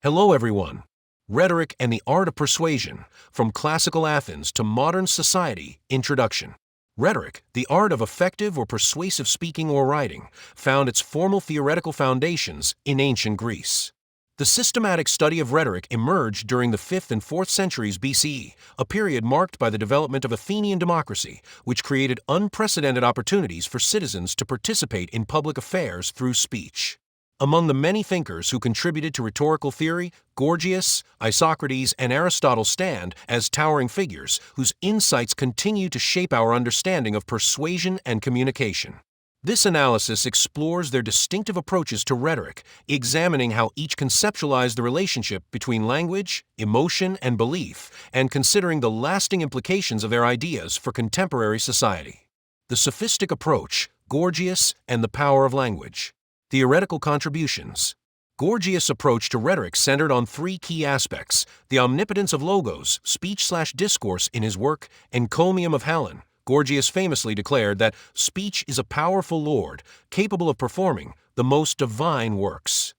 Hello everyone. Rhetoric and the Art of Persuasion, from Classical Athens to Modern Society, Introduction. Rhetoric, the art of effective or persuasive speaking or writing, found its formal theoretical foundations in ancient Greece. The systematic study of rhetoric emerged during the 5th and 4th centuries BCE, a period marked by the development of Athenian democracy, which created unprecedented opportunities for citizens to participate in public affairs through speech. Among the many thinkers who contributed to rhetorical theory, Gorgias, Isocrates, and Aristotle stand as towering figures whose insights continue to shape our understanding of persuasion and communication. This analysis explores their distinctive approaches to rhetoric, examining how each conceptualized the relationship between language, emotion, and belief, and considering the lasting implications of their ideas for contemporary society. The sophistic approach, Gorgias, and the power of language. Theoretical contributions. Gorgias' approach to rhetoric centered on three key aspects: the omnipotence of logos, speech/discourse in his work, Encomium of Helen. Gorgias famously declared that speech is a powerful lord, capable of performing the most divine works.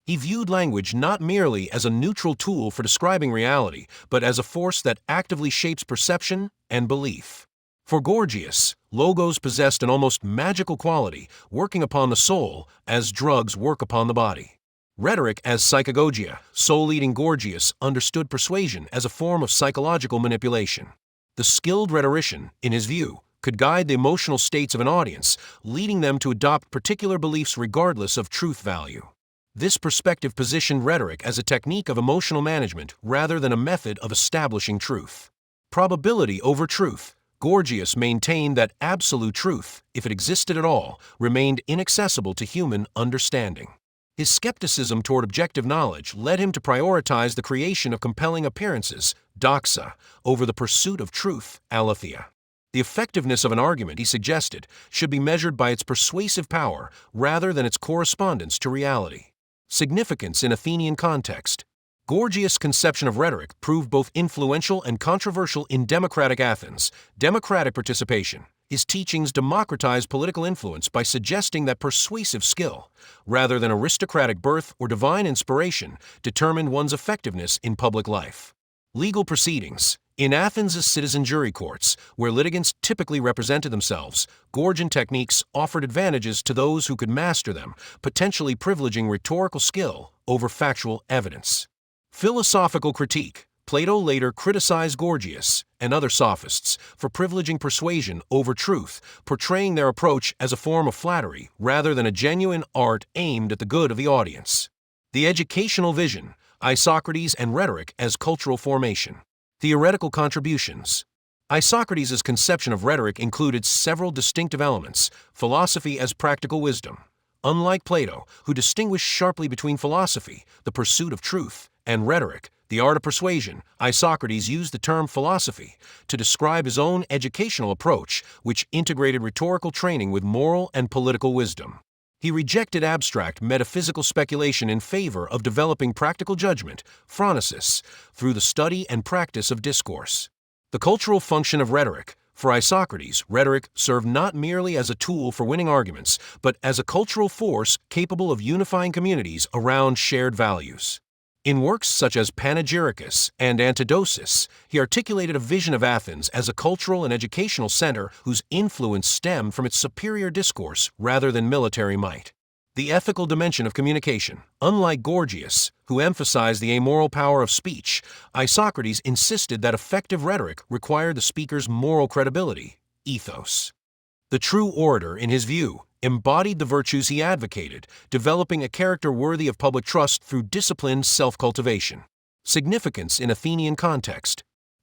He viewed language not merely as a neutral tool for describing reality, but as a force that actively shapes perception and belief. For Gorgias, logos possessed an almost magical quality, working upon the soul as drugs work upon the body. Rhetoric as psychagogia. Soul-eating Gorgias understood persuasion as a form of psychological manipulation. The skilled rhetorician, in his view, could guide the emotional states of an audience, leading them to adopt particular beliefs regardless of truth value. This perspective positioned rhetoric as a technique of emotional management rather than a method of establishing truth. Probability over truth. Gorgias maintained that absolute truth, if it existed at all, remained inaccessible to human understanding. His skepticism toward objective knowledge led him to prioritize the creation of compelling appearances, doxa, over the pursuit of truth, aletheia. The effectiveness of an argument, he suggested, should be measured by its persuasive power rather than its correspondence to reality. Significance in Athenian context. Gorgias' conception of rhetoric proved both influential and controversial in democratic Athens. Democratic participation. His teachings democratized political influence by suggesting that persuasive skill, rather than aristocratic birth or divine inspiration, determined one's effectiveness in public life. Legal proceedings. In Athens' citizen jury courts, where litigants typically represented themselves, Gorgian techniques offered advantages to those who could master them, potentially privileging rhetorical skill over factual evidence. Philosophical critique. Plato later criticized Gorgias and other sophists for privileging persuasion over truth, portraying their approach as a form of flattery rather than a genuine art aimed at the good of the audience. The educational vision. Isocrates and rhetoric as cultural formation. Theoretical contributions. Isocrates' conception of rhetoric included several distinctive elements: philosophy as practical wisdom. Unlike Plato, who distinguished sharply between philosophy, the pursuit of truth, and rhetoric, the art of persuasion, Isocrates used the term philosophy to describe his own educational approach, which integrated rhetorical training with moral and political wisdom. He rejected abstract metaphysical speculation in favor of developing practical judgment, phronesis, through the study and practice of discourse. The cultural function of rhetoric. For Isocrates, rhetoric served not merely as a tool for winning arguments, but as a cultural force capable of unifying communities around shared values. In works such as Panegyricus and Antidosis, he articulated a vision of Athens as a cultural and educational center whose influence stemmed from its superior discourse rather than military might. The ethical dimension of communication. Unlike Gorgias, who emphasized the amoral power of speech, Isocrates insisted that effective rhetoric required the speaker's moral credibility, ethos. The true orator, in his view, embodied the virtues he advocated, developing a character worthy of public trust through disciplined self-cultivation. Significance in Athenian context.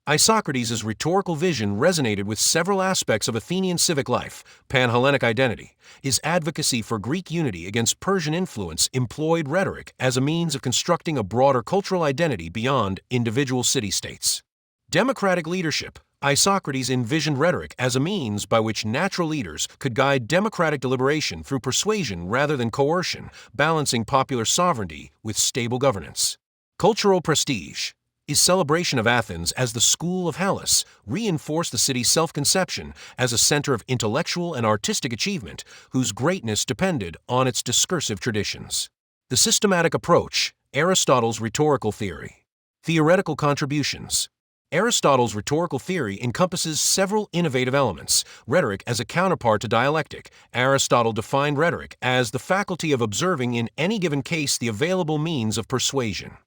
Isocrates' rhetorical vision resonated with several aspects of Athenian civic life: Pan-Hellenic identity. His advocacy for Greek unity against Persian influence employed rhetoric as a means of constructing a broader cultural identity beyond individual city-states. Democratic leadership. Isocrates envisioned rhetoric as a means by which natural leaders could guide democratic deliberation through persuasion rather than coercion, balancing popular sovereignty with stable governance. Cultural prestige. His celebration of Athens as the school of Hellas reinforced the city's self-conception as a center of intellectual and artistic achievement whose greatness depended on its discursive traditions. The systematic approach, Aristotle's rhetorical theory. Theoretical contributions. Aristotle's rhetorical theory encompasses several innovative elements. Rhetoric as a counterpart to dialectic. Aristotle defined rhetoric as the faculty of observing in any given case the available means of persuasion.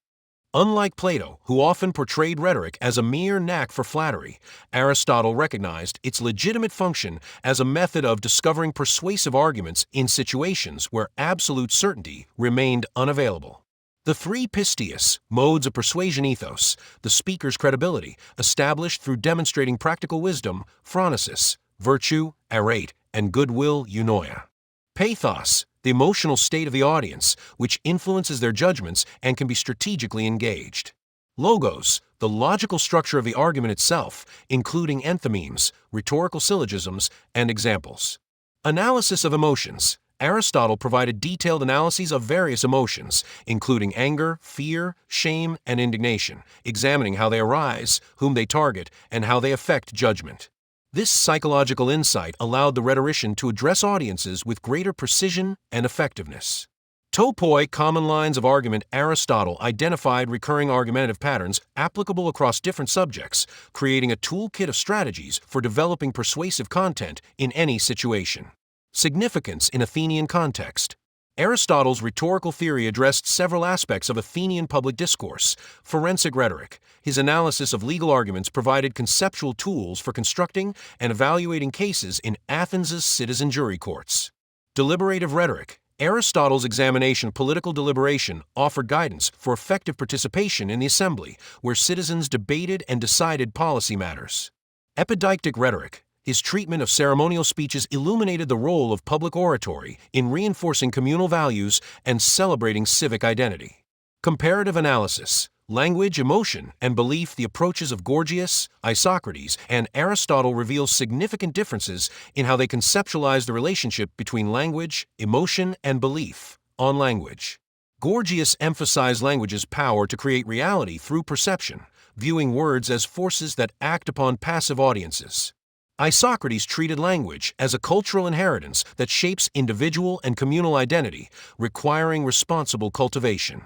Unlike Plato, who often portrayed rhetoric as a mere knack for flattery, Aristotle recognized its legitimate function as a method of discovering persuasive arguments in situations where absolute certainty remained unavailable. The three pisteis, modes of persuasion ethos, the speaker's credibility, established through demonstrating practical wisdom, phronesis, virtue, arete, and goodwill, eunoia. Pathos, the emotional state of the audience, which influences their judgments and can be strategically engaged. Logos, the logical structure of the argument itself, including enthymemes, rhetorical syllogisms, and examples. Analysis of emotions. Aristotle provided detailed analyses of various emotions, including anger, fear, shame, and indignation, examining how they arise, whom they target, and how they affect judgment. This psychological insight allowed the rhetorician to address audiences with greater precision and effectiveness. Topoi, common lines of argument. Aristotle identified recurring argumentative patterns applicable across different subjects, creating a toolkit of strategies for developing persuasive content in any situation. Significance in Athenian context. Aristotle's rhetorical theory addressed several aspects of Athenian public discourse. Forensic rhetoric. His analysis of legal arguments provided conceptual tools for constructing and evaluating cases in Athens's citizen jury courts. Deliberative rhetoric. Aristotle's examination of political deliberation offered guidance for effective participation in the assembly, where citizens debated and decided policy matters. Epideictic rhetoric. His treatment of ceremonial speeches illuminated the role of public oratory in reinforcing communal values and celebrating civic identity. Comparative analysis. Language, emotion, and belief. The approaches of Gorgias, Isocrates, and Aristotle reveal significant differences in how they conceptualize the relationship between language, emotion, and belief. On language. Gorgias emphasized language's power to create reality through perception, viewing words as forces that act upon passive audiences. Isocrates treated language as a cultural inheritance that shapes individual and communal identity, requiring responsible cultivation.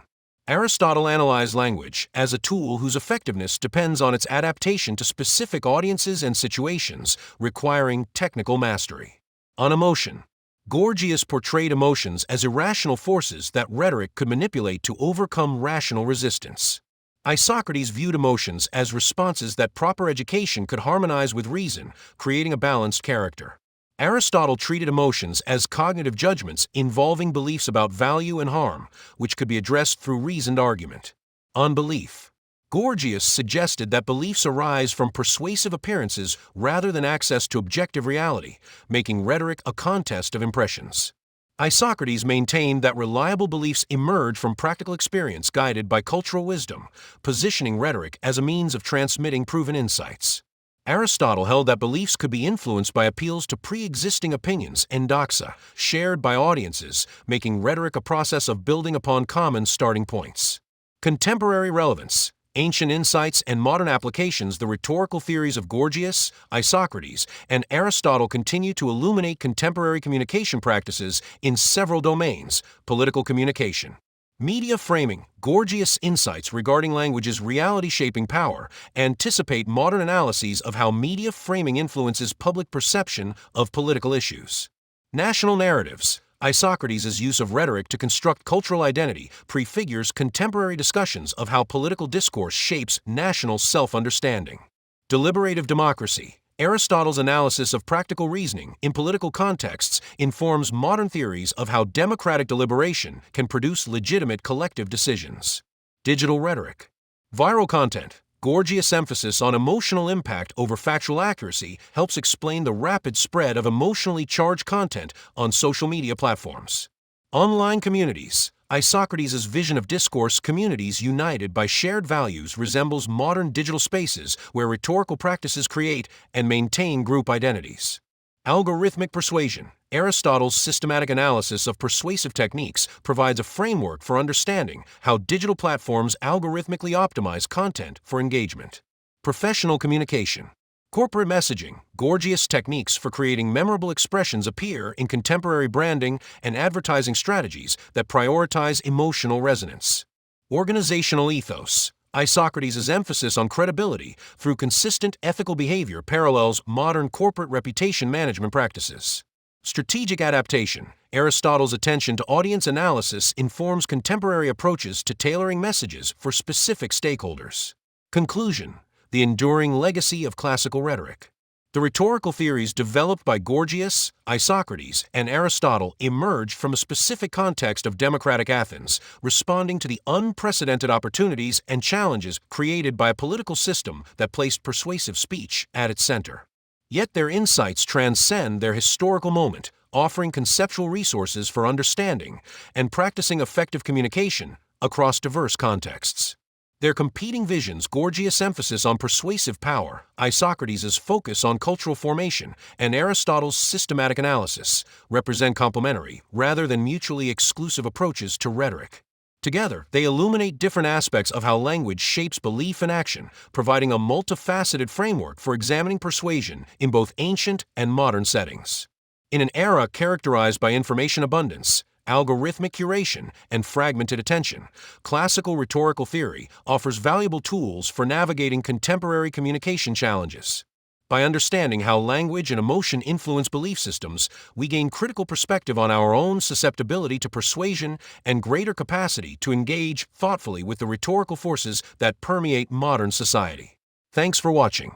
Aristotle analyzed language as a tool whose effectiveness depends on its adaptation to specific audiences and situations, requiring technical mastery. On emotion. Gorgias portrayed emotions as irrational forces that rhetoric could manipulate to overcome rational resistance. Isocrates viewed emotions as responses that proper education could harmonize with reason, creating a balanced character. Aristotle treated emotions as cognitive judgments involving beliefs about value and harm, which could be addressed through reasoned argument. On belief. Gorgias suggested that beliefs arise from persuasive appearances rather than access to objective reality, making rhetoric a contest of impressions. Isocrates maintained that reliable beliefs emerge from practical experience guided by cultural wisdom, positioning rhetoric as a means of transmitting proven insights. Aristotle held that beliefs could be influenced by appeals to pre-existing opinions, endoxa, shared by audiences, making rhetoric a process of building upon common starting points. Contemporary relevance. Ancient insights and modern applications. The rhetorical theories of Gorgias, Isocrates, and Aristotle continue to illuminate contemporary communication practices in several domains. Political communication. Media framing. Gorgias' insights regarding language's reality-shaping power anticipate modern analyses of how media framing influences public perception of political issues. National narratives. Isocrates' use of rhetoric to construct cultural identity prefigures contemporary discussions of how political discourse shapes national self-understanding. Deliberative democracy. Aristotle's analysis of practical reasoning in political contexts informs modern theories of how democratic deliberation can produce legitimate collective decisions. Digital rhetoric. Viral content. Gorgias' emphasis on emotional impact over factual accuracy helps explain the rapid spread of emotionally charged content on social media platforms. Online communities. Isocrates' vision of discourse communities united by shared values resembles modern digital spaces where rhetorical practices create and maintain group identities. Algorithmic persuasion. Aristotle's systematic analysis of persuasive techniques provides a framework for understanding how digital platforms algorithmically optimize content for engagement. Professional communication. Corporate messaging. Gorgias' techniques for creating memorable expressions appear in contemporary branding and advertising strategies that prioritize emotional resonance. Organizational ethos. Isocrates' emphasis on credibility through consistent ethical behavior parallels modern corporate reputation management practices. Strategic adaptation. Aristotle's attention to audience analysis informs contemporary approaches to tailoring messages for specific stakeholders. Conclusion. The enduring legacy of classical rhetoric. The rhetorical theories developed by Gorgias, Isocrates, and Aristotle emerged from a specific context of democratic Athens, responding to the unprecedented opportunities and challenges created by a political system that placed persuasive speech at its center. Yet their insights transcend their historical moment, offering conceptual resources for understanding and practicing effective communication across diverse contexts. Their competing visions, Gorgias' emphasis on persuasive power, Isocrates' focus on cultural formation, and Aristotle's systematic analysis, represent complementary rather than mutually exclusive approaches to rhetoric. Together, they illuminate different aspects of how language shapes belief and action, providing a multifaceted framework for examining persuasion in both ancient and modern settings. In an era characterized by information abundance, algorithmic curation, and fragmented attention, classical rhetorical theory offers valuable tools for navigating contemporary communication challenges. By understanding how language and emotion influence belief systems, we gain critical perspective on our own susceptibility to persuasion and greater capacity to engage thoughtfully with the rhetorical forces that permeate modern society. Thanks for watching.